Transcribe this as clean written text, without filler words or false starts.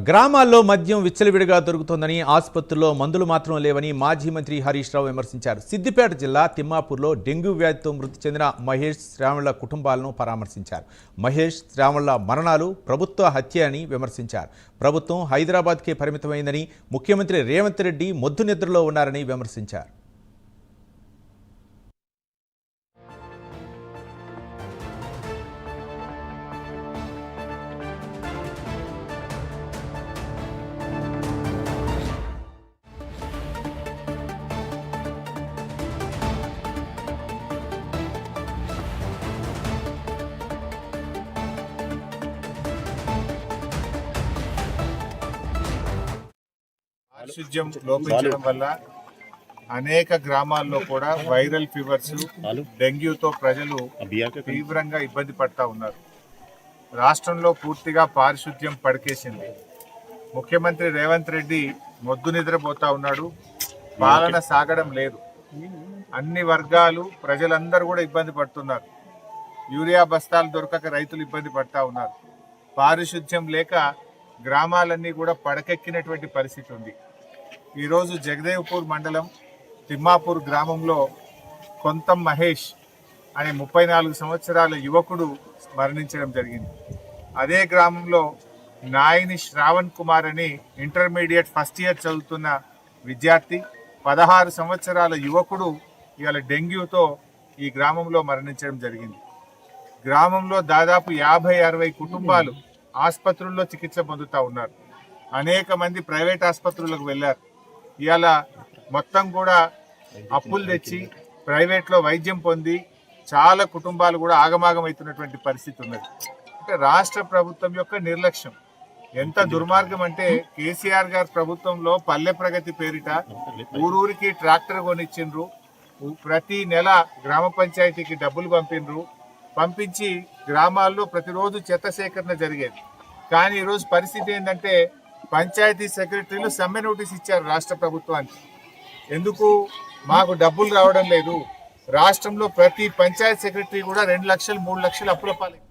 గ్రామాల్లో మద్యం విచ్చలవిడిగా దొరుకుతోందని, ఆసుపత్రుల్లో మందులు మాత్రం లేవని మాజీ మంత్రి హరీష్ రావు విమర్శించారు. సిద్దిపేట జిల్లా తిమ్మాపూర్లో డెంగ్యూ వ్యాధితో మృతి చెందిన మహేష్, శ్రావణుల కుటుంబాలను పరామర్శించారు. మహేష్, శ్రావణుల మరణాలు ప్రభుత్వ హత్య అని విమర్శించారు. ప్రభుత్వం హైదరాబాద్కే పరిమితమైందని, ముఖ్యమంత్రి రేవంత్ రెడ్డి మొద్దు నిద్రలో ఉన్నారని విమర్శించారు. పారిశుధ్యం లోపించడం వల్ల అనేక గ్రామాల్లో కూడా వైరల్ ఫీవర్స్, డెంగ్యూతో ప్రజలు తీవ్రంగా ఇబ్బంది పడతా ఉన్నారు. రాష్ట్రంలో పూర్తిగా పారిశుధ్యం పడికేసింది. ముఖ్యమంత్రి రేవంత్ రెడ్డి మొద్దు నిద్రపోతా ఉన్నాడు. పాలన సాగడం లేదు. అన్ని వర్గాలు ప్రజలందరూ కూడా ఇబ్బంది పడుతున్నారు. యూరియా బస్తాలు దొరకక రైతులు ఇబ్బంది పడతా ఉన్నారు. పారిశుధ్యం లేక గ్రామాలన్నీ కూడా పడకెక్కినటువంటి పరిస్థితి ఉంది. ఈరోజు జగదేవ్పూర్ మండలం తిమ్మాపూర్ గ్రామంలో కొంతం మహేష్ అనే 34 సంవత్సరాల యువకుడు మరణించడం జరిగింది. అదే గ్రామంలో నాయని శ్రావణ్ కుమార్ అని ఇంటర్మీడియట్ ఫస్ట్ ఇయర్ చదువుతున్న విద్యార్థి, 16 సంవత్సరాల యువకుడు ఇవాళ డెంగ్యూతో ఈ గ్రామంలో మరణించడం జరిగింది. గ్రామంలో దాదాపు 50-60 కుటుంబాలు ఆసుపత్రుల్లో చికిత్స పొందుతూ ఉన్నారు. అనేక మంది ప్రైవేట్ ఆసుపత్రులకు వెళ్ళారు. ఇవాళ మొత్తం కూడా అప్పులు తెచ్చి ప్రైవేట్లో వైద్యం పొంది చాలా కుటుంబాలు కూడా ఆగమాగం అవుతున్నటువంటి పరిస్థితి ఉన్నది. అంటే రాష్ట్ర ప్రభుత్వం యొక్క నిర్లక్ష్యం ఎంత దుర్మార్గం అంటే, కేసీఆర్ గారి ప్రభుత్వంలో పల్లె ప్రగతి పేరిట ఊరూరికి ట్రాక్టర్ కొనిచ్చిండ్రు. ప్రతి నెల గ్రామ పంచాయతీకి డబ్బులు పంపించి గ్రామాల్లో ప్రతిరోజు చెత్త సేకరణ జరిగేది. కానీ ఈరోజు పరిస్థితి ఏంటంటే, పంచాయతీ సెక్రటరీలు సమ్మె నోటీస్ ఇచ్చారు రాష్ట్ర ప్రభుత్వానికి. ఎందుకు? మాకు డబ్బులు రావడం లేదు. రాష్ట్రంలో ప్రతి పంచాయతీ సెక్రటరీ కూడా 2 లక్షలు 3 లక్షలు అప్పుల పాలైంది.